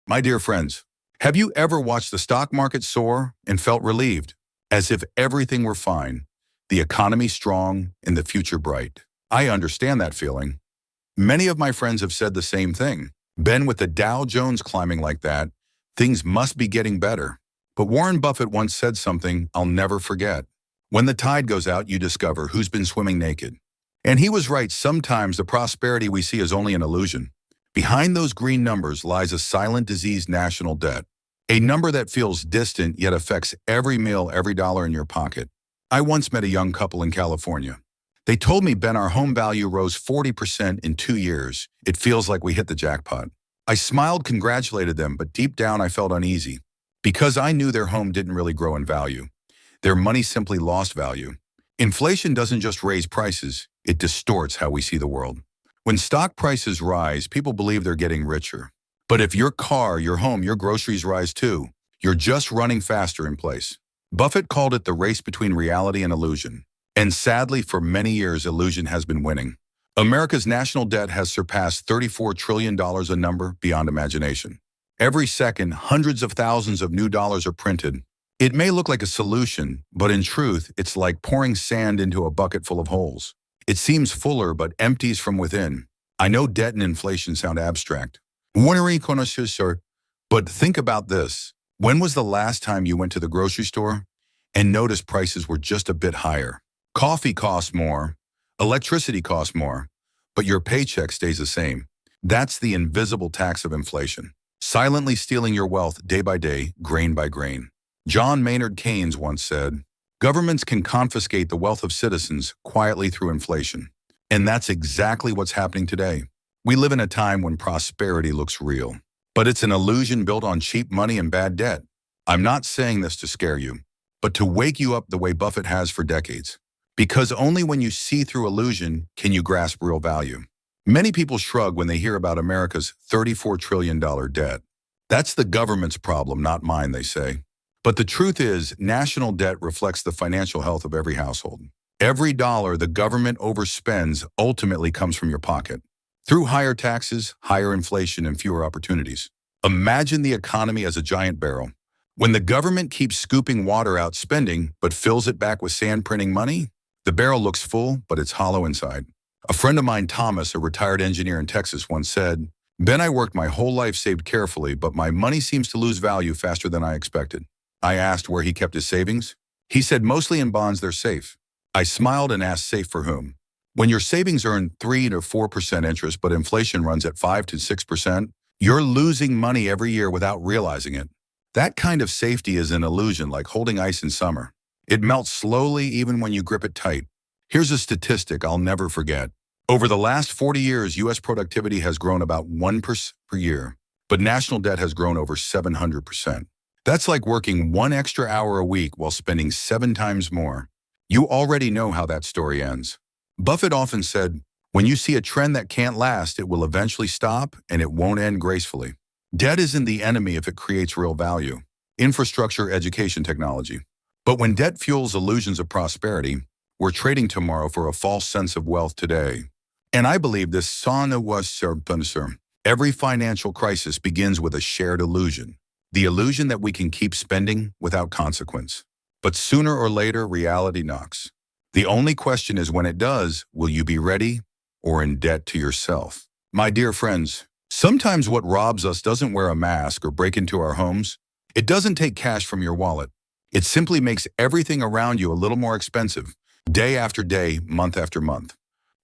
My dear friends, have you ever watched the stock market soar and felt relieved, as if everything were fine, the economy strong, and the future bright? I understand that feeling. Many of my friends have said the same thing. Ben, with the Dow Jones climbing like that, things must be getting better. But Warren Buffett once said something I'll never forget. When the tide goes out, you discover who's been swimming naked. And he was right. Sometimes the prosperity we see is only an illusion. Behind those green numbers lies a silent diseased national debt, a number that feels distant yet affects every meal, every dollar in your pocket. I once met a young couple in California. They told me, Ben, our home value rose 40% in 2 years. It feels like we hit the jackpot. I smiled, congratulated them, but deep down I felt uneasy because I knew their home didn't really grow in value. Their money simply lost value. Inflation doesn't just raise prices, it distorts how we see the world. When stock prices rise, people believe they're getting richer. But if your car, your home, your groceries rise too, you're just running faster in place. Buffett called it the race between reality and illusion. And sadly, for many years, illusion has been winning. America's national debt has surpassed $34 trillion, a number beyond imagination. Every second, hundreds of thousands of new dollars are printed. It may look like a solution, but in truth, it's like pouring sand into a bucket full of holes. It seems fuller but empties from within. I know debt and inflation sound abstract. But think about this. When was the last time you went to the grocery store and noticed prices were just a bit higher? Coffee costs more, electricity costs more, but your paycheck stays the same. That's the invisible tax of inflation, silently stealing your wealth day by day, grain by grain. John Maynard Keynes once said, "Governments can confiscate the wealth of citizens quietly through inflation." And that's exactly what's happening today. We live in a time when prosperity looks real, but it's an illusion built on cheap money and bad debt. I'm not saying this to scare you, but to wake you up the way Buffett has for decades. Because only when you see through illusion can you grasp real value. Many people shrug when they hear about America's $34 trillion debt. That's the government's problem, not mine, they say. But the truth is, national debt reflects the financial health of every household. Every dollar the government overspends ultimately comes from your pocket, through higher taxes, higher inflation, and fewer opportunities. Imagine the economy as a giant barrel. When the government keeps scooping water out spending, but fills it back with sand printing money, the barrel looks full, but it's hollow inside. A friend of mine, Thomas, a retired engineer in Texas, once said, "Ben, I worked my whole life, saved carefully, but my money seems to lose value faster than I expected." I asked where he kept his savings. He said, "Mostly in bonds, they're safe." I smiled and asked, "Safe for whom?" When your savings earn 3 to 4% interest, but inflation runs at 5 to 6%, you're losing money every year without realizing it. That kind of safety is an illusion, like holding ice in summer. It melts slowly even when you grip it tight. Here's a statistic I'll never forget. Over the last 40 years, U.S. productivity has grown about 1% per year, but national debt has grown over 700%. That's like working 1 extra hour a week while spending 7 times more. You already know how that story ends. Buffett often said, "When you see a trend that can't last, it will eventually stop and it won't end gracefully." Debt isn't the enemy if it creates real value. Infrastructure, education, technology. But when debt fuels illusions of prosperity, we're trading tomorrow for a false sense of wealth today. And I believe this sana was serpenser. Every financial crisis begins with a shared illusion. The illusion that we can keep spending without consequence. But sooner or later, reality knocks. The only question is, when it does, will you be ready or in debt to yourself? My dear friends, sometimes what robs us doesn't wear a mask or break into our homes. It doesn't take cash from your wallet. It simply makes everything around you a little more expensive, day after day, month after month.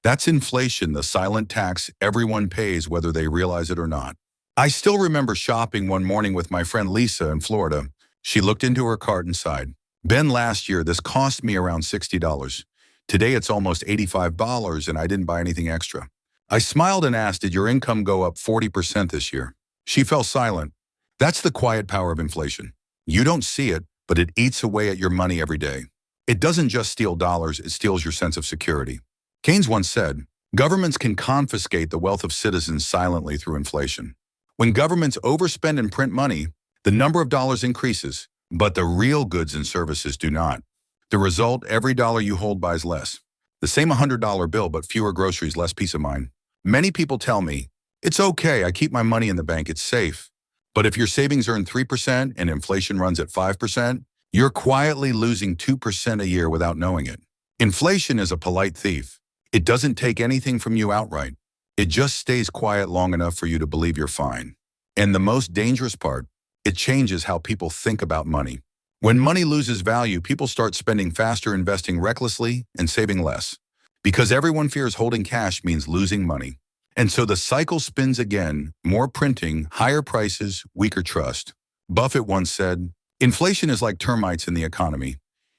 That's inflation, the silent tax everyone pays whether they realize it or not. I still remember shopping one morning with my friend Lisa in Florida. She looked into her cart and sighed. "Ben, last year this cost me around $60. Today it's almost $85 and I didn't buy anything extra." I smiled and asked, "Did your income go up 40% this year?" She fell silent. That's the quiet power of inflation. You don't see it, but it eats away at your money every day. It doesn't just steal dollars, it steals your sense of security. Keynes once said, "Governments can confiscate the wealth of citizens silently through inflation." When governments overspend and print money, the number of dollars increases, but the real goods and services do not. The result, every dollar you hold buys less. The same $100 bill, but fewer groceries, less peace of mind. Many people tell me, "It's okay, I keep my money in the bank, it's safe." But if your savings earn 3% and inflation runs at 5%, you're quietly losing 2% a year without knowing it. Inflation is a polite thief. It doesn't take anything from you outright. It just stays quiet long enough for you to believe you're fine. And the most dangerous part, it changes how people think about money. When money loses value, people start spending faster, investing recklessly, and saving less. Because everyone fears holding cash means losing money. And so the cycle spins again, more printing, higher prices, weaker trust. Buffett once said, "Inflation is like termites in the economy.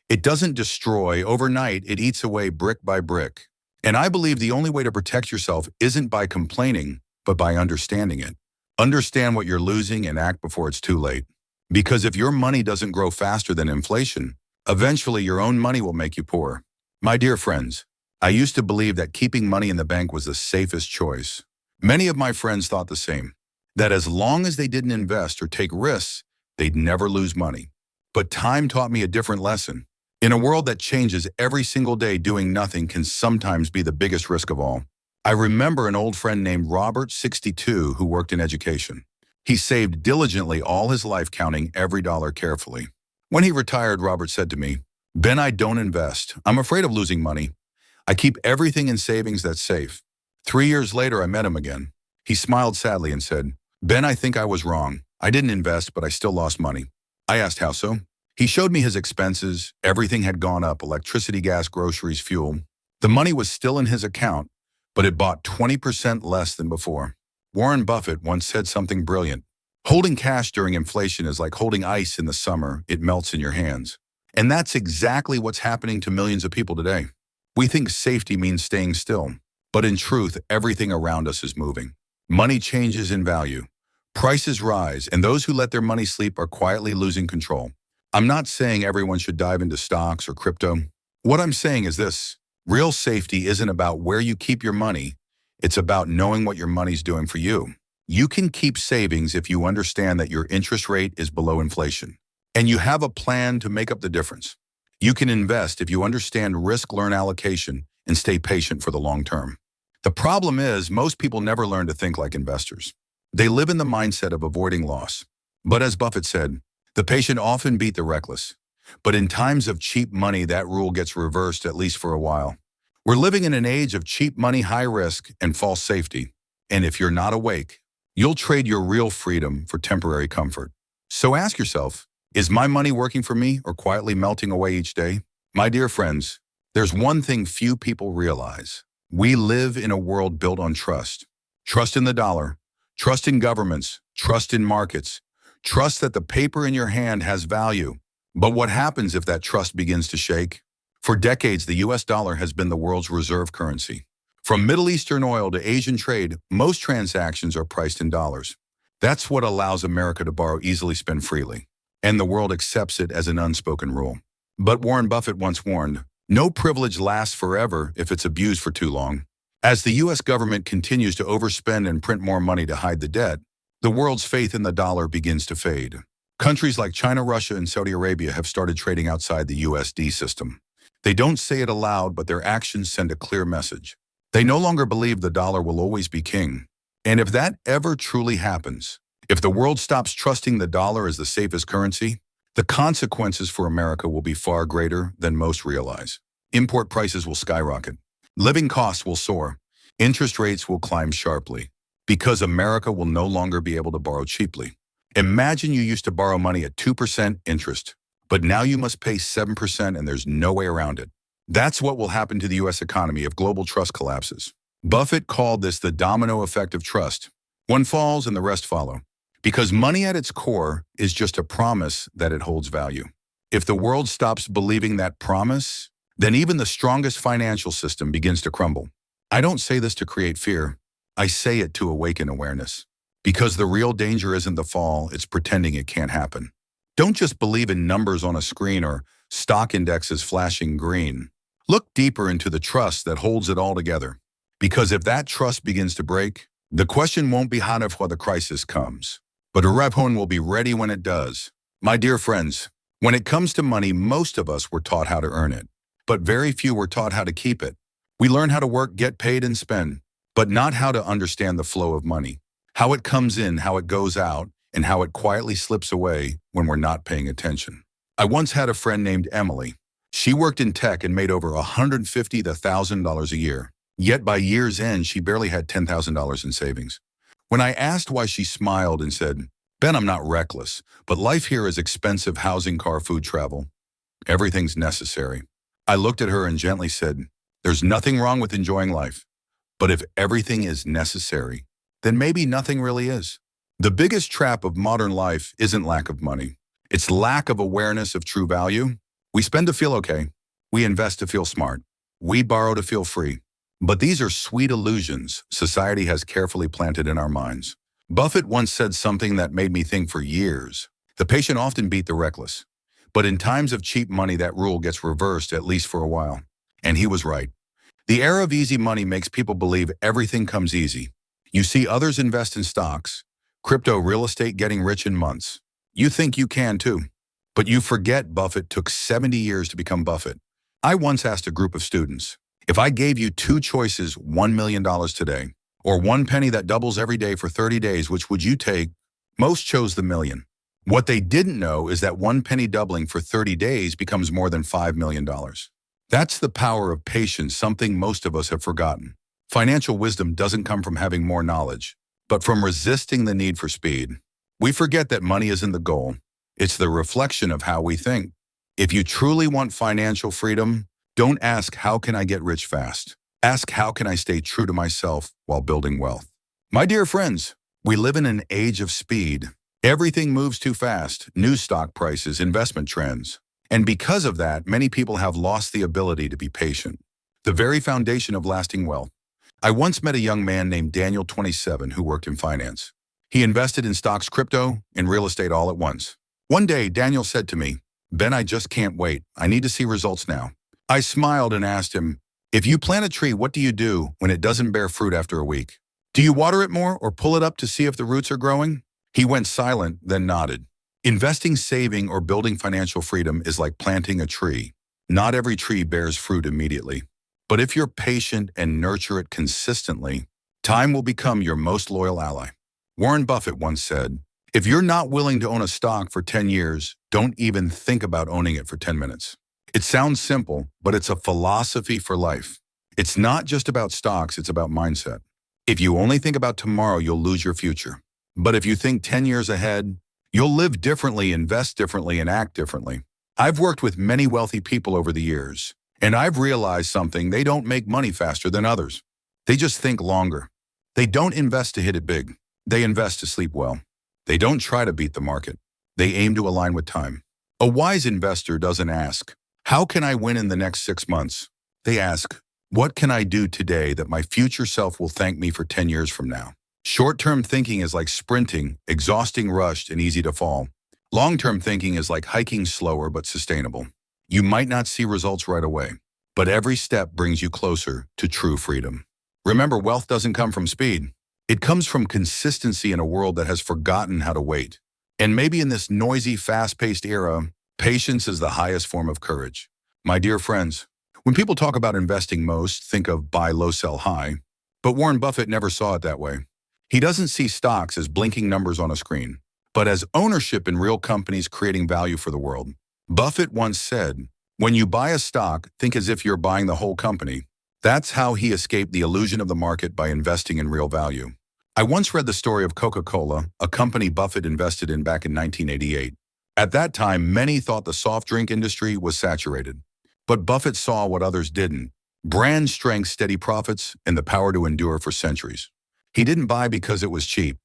It doesn't destroy overnight, it eats away brick by brick." And I believe the only way to protect yourself isn't by complaining, but by understanding it. Understand what you're losing and act before it's too late. Because if your money doesn't grow faster than inflation, eventually your own money will make you poor. My dear friends, I used to believe that keeping money in the bank was the safest choice. Many of my friends thought the same, that as long as they didn't invest or take risks, they'd never lose money. But time taught me a different lesson. In a world that changes every single day, doing nothing can sometimes be the biggest risk of all. I remember an old friend named Robert, 62, who worked in education. He saved diligently all his life, counting every dollar carefully. When he retired, Robert said to me, "Ben, I don't invest. I'm afraid of losing money. I keep everything in savings that's safe." 3 years later, I met him again. He smiled sadly and said, "Ben, I think I was wrong. I didn't invest, but I still lost money." I asked, "How so?" He showed me his expenses. Everything had gone up: electricity, gas, groceries, fuel. The money was still in his account, but it bought 20% less than before. Warren Buffett once said something brilliant. Holding cash during inflation is like holding ice in the summer. It melts in your hands. And that's exactly what's happening to millions of people today. We think safety means staying still, but in truth, everything around us is moving. Money changes in value. Prices rise, and those who let their money sleep are quietly losing control. I'm not saying everyone should dive into stocks or crypto. What I'm saying is this: real safety isn't about where you keep your money. It's about knowing what your money's doing for you. You can keep savings if you understand that your interest rate is below inflation, and you have a plan to make up the difference. You can invest if you understand risk, learn allocation, and stay patient for the long term. The problem is, most people never learn to think like investors. They live in the mindset of avoiding loss. But as Buffett said, the patient often beat the reckless. But in times of cheap money, that rule gets reversed, at least for a while. We're living in an age of cheap money, high risk, and false safety. And if you're not awake, you'll trade your real freedom for temporary comfort. So ask yourself, is my money working for me or quietly melting away each day? My dear friends, there's one thing few people realize. We live in a world built on trust. Trust in the dollar, trust in governments, trust in markets, trust that the paper in your hand has value. But what happens if that trust begins to shake? For decades, the US dollar has been the world's reserve currency. From Middle Eastern oil to Asian trade, most transactions are priced in dollars. That's what allows America to borrow easily, spend freely. And the world accepts it as an unspoken rule. But Warren Buffett once warned, no privilege lasts forever if it's abused for too long. As the US government continues to overspend and print more money to hide the debt, the world's faith in the dollar begins to fade. Countries like China, Russia, and Saudi Arabia have started trading outside the USD system. They don't say it aloud, but their actions send a clear message. They no longer believe the dollar will always be king. And if that ever truly happens, if the world stops trusting the dollar as the safest currency, the consequences for America will be far greater than most realize. Import prices will skyrocket. Living costs will soar. Interest rates will climb sharply, because America will no longer be able to borrow cheaply. Imagine you used to borrow money at 2% interest, but now you must pay 7% and there's no way around it. That's what will happen to the US economy if global trust collapses. Buffett called this the domino effect of trust. One falls and the rest follow. Because money at its core is just a promise that it holds value. If the world stops believing that promise, then even the strongest financial system begins to crumble. I don't say this to create fear. I say it to awaken awareness. Because the real danger isn't the fall, it's pretending it can't happen. Don't just believe in numbers on a screen or stock indexes flashing green. Look deeper into the trust that holds it all together. Because if that trust begins to break, the question won't be how if the crisis comes, but everyone will be ready when it does. My dear friends, when it comes to money, most of us were taught how to earn it, but very few were taught how to keep it. We learn how to work, get paid, and spend, but not how to understand the flow of money, how it comes in, how it goes out, and how it quietly slips away when we're not paying attention. I once had a friend named Emily. She worked in tech and made over $150,000 to $1,000 a year. Yet by year's end, she barely had $10,000 in savings. When I asked why, she smiled and said, "Ben, I'm not reckless, but life here is expensive: housing, car, food, travel. Everything's necessary." I looked at her and gently said, "There's nothing wrong with enjoying life. But if everything is necessary, then maybe nothing really is." The biggest trap of modern life isn't lack of money. It's lack of awareness of true value. We spend to feel okay. We invest to feel smart. We borrow to feel free. But these are sweet illusions society has carefully planted in our minds. Buffett once said something that made me think for years. The patient often beat the reckless. But in times of cheap money, that rule gets reversed, at least for a while. And he was right. The era of easy money makes people believe everything comes easy. You see others invest in stocks, crypto, real estate, getting rich in months. You think you can too. But you forget Buffett took 70 years to become Buffett. I once asked a group of students, if I gave you two choices, $1 million today, or one penny that doubles every day for 30 days, which would you take? Most chose the million. What they didn't know is that one penny doubling for 30 days becomes more than $5 million. That's the power of patience, something most of us have forgotten. Financial wisdom doesn't come from having more knowledge, but from resisting the need for speed. We forget that money isn't the goal. It's the reflection of how we think. If you truly want financial freedom, don't ask, "How can I get rich fast?" Ask, "How can I stay true to myself while building wealth?" My dear friends, we live in an age of speed. Everything moves too fast: news, stock prices, investment trends. And because of that, many people have lost the ability to be patient, the very foundation of lasting wealth. I once met a young man named Daniel, 27, who worked in finance. He invested in stocks, crypto, and real estate all at once. One day, Daniel said to me, "Ben, I just can't wait. I need to see results now." I smiled and asked him, "If you plant a tree, what do you do when it doesn't bear fruit after a week? Do you water it more or pull it up to see if the roots are growing?" He went silent, then nodded. Investing, saving, or building financial freedom is like planting a tree. Not every tree bears fruit immediately. But if you're patient and nurture it consistently, time will become your most loyal ally. Warren Buffett once said, "If you're not willing to own a stock for 10 years, don't even think about owning it for 10 minutes. It sounds simple, but it's a philosophy for life. It's not just about stocks, it's about mindset. If you only think about tomorrow, you'll lose your future. But if you think 10 years ahead, you'll live differently, invest differently, and act differently. I've worked with many wealthy people over the years, and I've realized something: they don't make money faster than others. They just think longer. They don't invest to hit it big. They invest to sleep well. They don't try to beat the market. They aim to align with time. A wise investor doesn't ask, "How can I win in the next 6 months?" They ask, "What can I do today that my future self will thank me for 10 years from now?" Short-term thinking is like sprinting, exhausting, rushed, and easy to fall. Long-term thinking is like hiking, slower but sustainable. You might not see results right away, but every step brings you closer to true freedom. Remember, wealth doesn't come from speed. It comes from consistency in a world that has forgotten how to wait. And maybe in this noisy, fast-paced era, patience is the highest form of courage. My dear friends, when people talk about investing, most think of buy low, sell high. But Warren Buffett never saw it that way. He doesn't see stocks as blinking numbers on a screen, but as ownership in real companies creating value for the world. Buffett once said, "When you buy a stock, think as if you're buying the whole company." That's how he escaped the illusion of the market, by investing in real value. I once read the story of Coca-Cola, a company Buffett invested in back in 1988. At that time, many thought the soft drink industry was saturated. But Buffett saw what others didn't: brand strength, steady profits, and the power to endure for centuries. He didn't buy because it was cheap.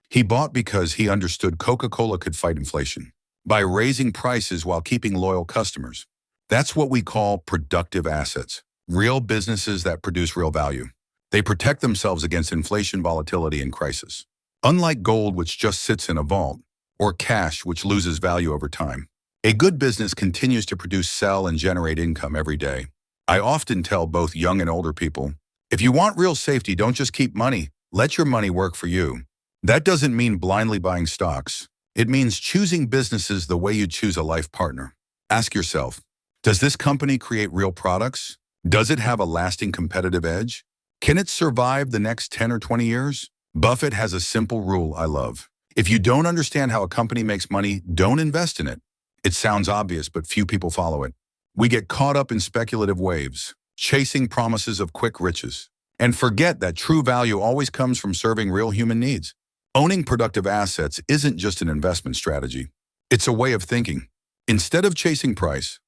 He bought because he understood Coca-Cola could fight inflation by raising prices while keeping loyal customers. That's what we call productive assets, real businesses that produce real value. They protect themselves against inflation, volatility, and crisis. Unlike gold, which just sits in a vault, or cash, which loses value over time, a good business continues to produce, sell, and generate income every day. I often tell both young and older people, if you want real safety, don't just keep money. Let your money work for you. That doesn't mean blindly buying stocks. It means choosing businesses the way you choose a life partner. Ask yourself, does this company create real products? Does it have a lasting competitive edge? Can it survive the next 10 or 20 years? Buffett has a simple rule I love. If you don't understand how a company makes money, don't invest in it. It sounds obvious, but few people follow it. We get caught up in speculative waves, chasing promises of quick riches, and forget that true value always comes from serving real human needs. Owning productive assets isn't just an investment strategy. It's a way of thinking. Instead of chasing price,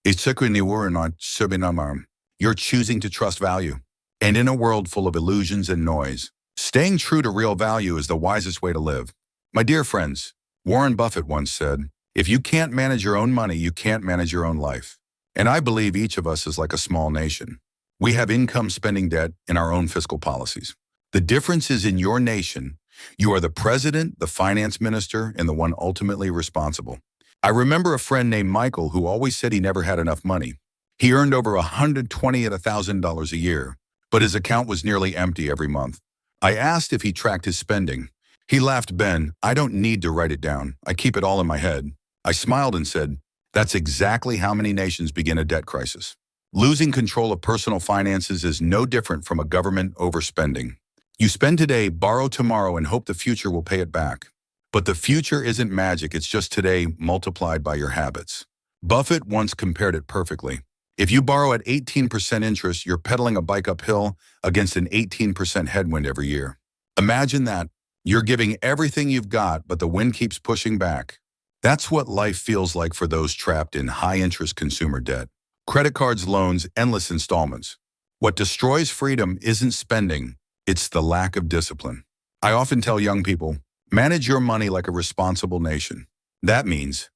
you're choosing to trust value. And in a world full of illusions and noise, staying true to real value is the wisest way to live. My dear friends, Warren Buffett once said, "If you can't manage your own money, you can't manage your own life." And I believe each of us is like a small nation. We have income, spending, debt, and our own fiscal policies. The difference is in your nation, you are the president, the finance minister, and the one ultimately responsible. I remember a friend named Michael who always said he never had enough money. He earned over $120 at $1,000 a year, but his account was nearly empty every month. I asked if he tracked his spending. He laughed. "Ben, I don't need to write it down. I keep it all in my head." I smiled and said, "That's exactly how many nations begin a debt crisis." Losing control of personal finances is no different from a government overspending. You spend today, borrow tomorrow, and hope the future will pay it back. But the future isn't magic, it's just today multiplied by your habits. Buffett once compared it perfectly. If you borrow at 18% interest, you're pedaling a bike uphill against an 18% headwind every year. Imagine that. You're giving everything you've got, but the wind keeps pushing back. That's what life feels like for those trapped in high-interest consumer debt. Credit cards, loans, endless installments. What destroys freedom isn't spending, it's the lack of discipline. I often tell young people, manage your money like a responsible nation. That means,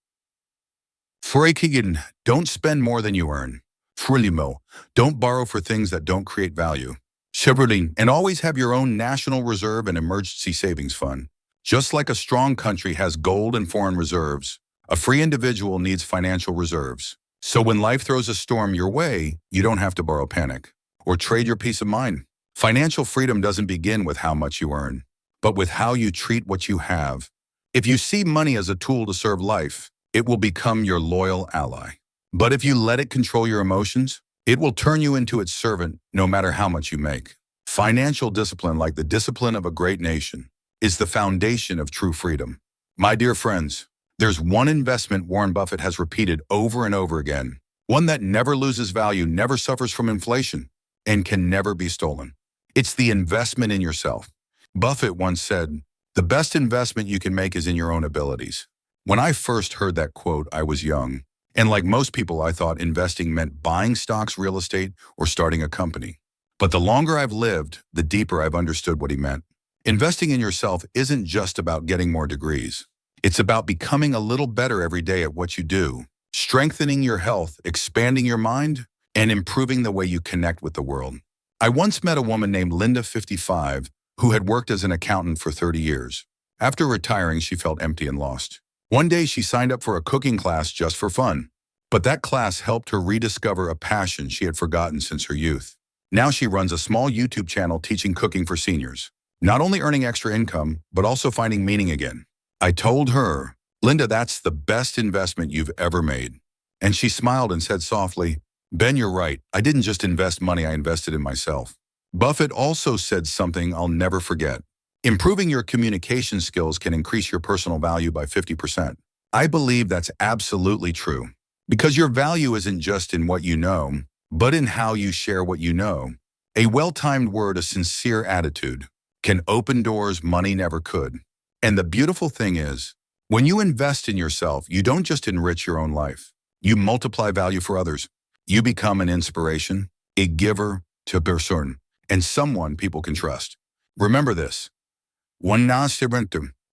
don't spend more than you earn. Don't borrow for things that don't create value. And always have your own national reserve and emergency savings fund. Just like a strong country has gold and foreign reserves, a free individual needs financial reserves. So when life throws a storm your way, you don't have to borrow panic or trade your peace of mind. Financial freedom doesn't begin with how much you earn, but with how you treat what you have. If you see money as a tool to serve life, it will become your loyal ally. But if you let it control your emotions, it will turn you into its servant no matter how much you make. Financial discipline, like the discipline of a great nation, is the foundation of true freedom. My dear friends, there's one investment Warren Buffett has repeated over and over again, one that never loses value, never suffers from inflation, and can never be stolen. It's the investment in yourself. Buffett once said, "The best investment you can make is in your own abilities." When I first heard that quote, I was young. And like most people, I thought investing meant buying stocks, real estate, or starting a company. But the longer I've lived, the deeper I've understood what he meant. Investing in yourself isn't just about getting more degrees. It's about becoming a little better every day at what you do, strengthening your health, expanding your mind, and improving the way you connect with the world. I once met a woman named Linda, 55, who had worked as an accountant for 30 years. After retiring, she felt empty and lost. One day, she signed up for a cooking class just for fun. But that class helped her rediscover a passion she had forgotten since her youth. Now she runs a small YouTube channel teaching cooking for seniors, not only earning extra income, but also finding meaning again. I told her, "Linda, that's the best investment you've ever made." And she smiled and said softly, "Ben, you're right. I didn't just invest money, I invested in myself." Buffett also said something I'll never forget. Improving your communication skills can increase your personal value by 50%. I believe that's absolutely true. Because your value isn't just in what you know, but in how you share what you know. A well-timed word, a sincere attitude, can open doors money never could. And the beautiful thing is, when you invest in yourself, you don't just enrich your own life. You multiply value for others. You become an inspiration, a giver to a person, and someone people can trust. Remember this.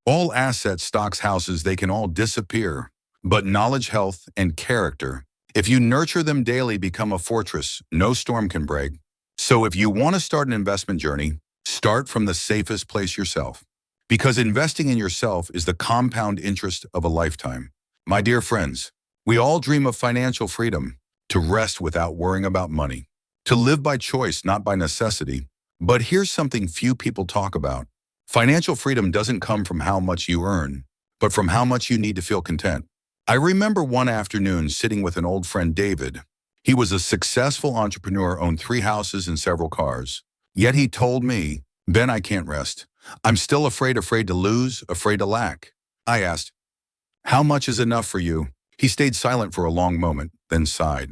All assets, stocks, houses, they can all disappear. But knowledge, health, and character, if you nurture them daily, become a fortress no storm can break. So if you want to start an investment journey, start from the safest place, yourself. Because investing in yourself is the compound interest of a lifetime. My dear friends, we all dream of financial freedom, to rest without worrying about money, to live by choice, not by necessity. But here's something few people talk about. Financial freedom doesn't come from how much you earn, but from how much you need to feel content. I remember one afternoon sitting with an old friend, David. He was a successful entrepreneur, owned 3 houses and several cars. Yet he told me, "Ben, I can't rest. I'm still afraid to lose, afraid to lack. I asked, how much is enough for you? He stayed silent for a long moment, then sighed.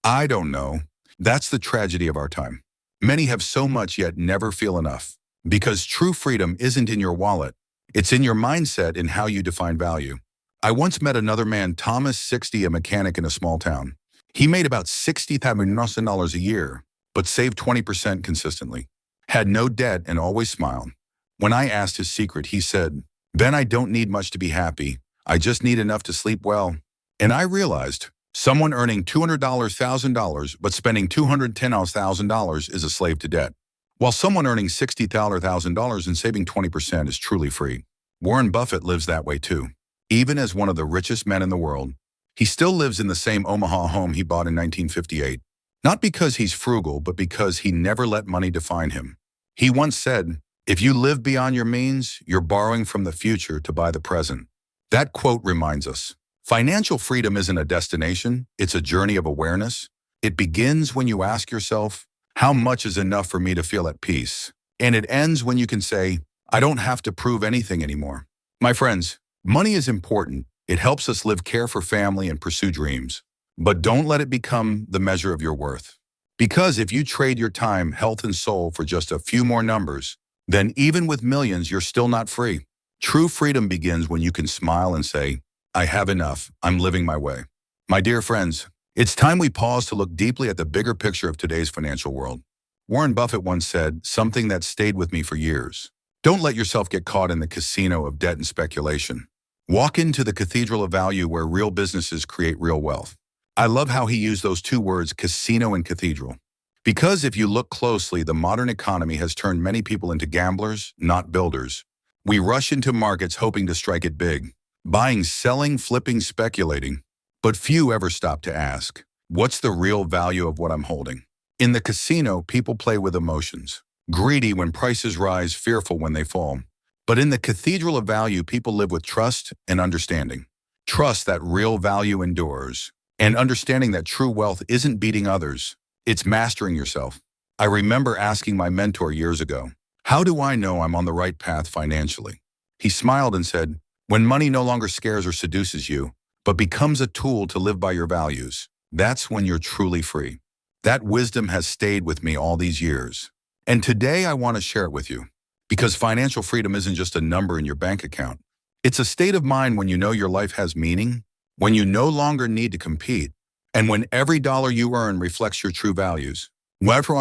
I don't know. That's the tragedy of our time. Many have so much yet never feel enough. Because true freedom isn't in your wallet. It's in your mindset and how you define value. I once met another man, Thomas, 60, a mechanic in a small town. He made about $60,000 a year, but saved 20% consistently. Had no debt and always smiled. When I asked his secret, he said, Ben, I don't need much to be happy. I just need enough to sleep well. And I realized, someone earning $200,000 but spending $210,000 is a slave to debt, while someone earning $60,000 and saving 20% is truly free. Warren Buffett lives that way too. Even as one of the richest men in the world, he still lives in the same Omaha home he bought in 1958. Not because he's frugal, but because he never let money define him. He once said, if you live beyond your means, you're borrowing from the future to buy the present. That quote reminds us, financial freedom isn't a destination, it's a journey of awareness. It begins when you ask yourself, how much is enough for me to feel at peace? And it ends when you can say, I don't have to prove anything anymore. My friends, money is important. It helps us live, care for family, and pursue dreams. But don't let it become the measure of your worth. Because if you trade your time, health, and soul for just a few more numbers, then even with millions, you're still not free. True freedom begins when you can smile and say, I have enough. I'm living my way. My dear friends, it's time we pause to look deeply at the bigger picture of today's financial world. Warren Buffett once said something that stayed with me for years. Don't let yourself get caught in the casino of debt and speculation. Walk into the cathedral of value where real businesses create real wealth. I love how he used those two words, casino and cathedral. Because if you look closely, the modern economy has turned many people into gamblers, not builders. We rush into markets hoping to strike it big. Buying, selling, flipping, speculating. But few ever stop to ask, what's the real value of what I'm holding? In the casino, people play with emotions. Greedy when prices rise, fearful when they fall. But in the cathedral of value, people live with trust and understanding. Trust that real value endures. And understanding that true wealth isn't beating others, it's mastering yourself. I remember asking my mentor years ago, how do I know I'm on the right path financially? He smiled and said, when money no longer scares or seduces you, but becomes a tool to live by your values, that's when you're truly free. That wisdom has stayed with me all these years. And today I want to share it with you. Because financial freedom isn't just a number in your bank account. It's a state of mind when you know your life has meaning, when you no longer need to compete, and when every dollar you earn reflects your true values. Remember,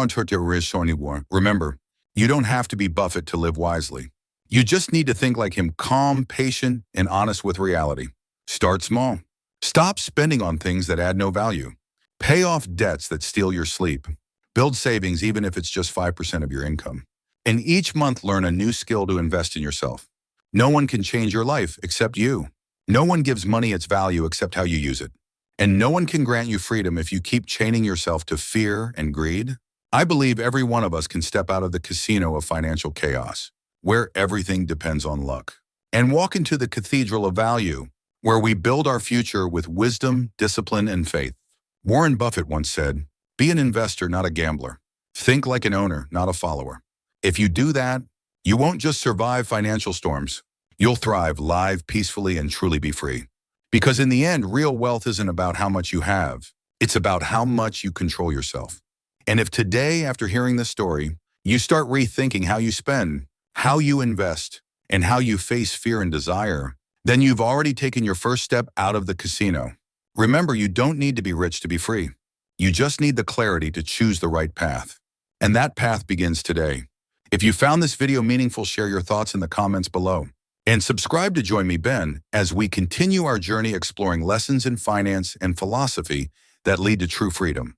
you don't have to be Buffett to live wisely. You just need to think like him, calm, patient, and honest with reality. Start small. Stop spending on things that add no value. Pay off debts that steal your sleep. Build savings even if it's just 5% of your income. And each month learn a new skill to invest in yourself. No one can change your life except you. No one gives money its value except how you use it. And no one can grant you freedom if you keep chaining yourself to fear and greed. I believe every one of us can step out of the casino of financial chaos, where everything depends on luck, and walk into the cathedral of value, where we build our future with wisdom, discipline, and faith. Warren Buffett once said, be an investor, not a gambler. Think like an owner, not a follower. If you do that, you won't just survive financial storms. You'll thrive, live peacefully, and truly be free. Because in the end, real wealth isn't about how much you have. It's about how much you control yourself. And if today, after hearing this story, you start rethinking how you spend, how you invest, and how you face fear and desire, then you've already taken your first step out of the casino. Remember, you don't need to be rich to be free. You just need the clarity to choose the right path. And that path begins today. If you found this video meaningful, share your thoughts in the comments below. And subscribe to join me, Ben, as we continue our journey exploring lessons in finance and philosophy that lead to true freedom.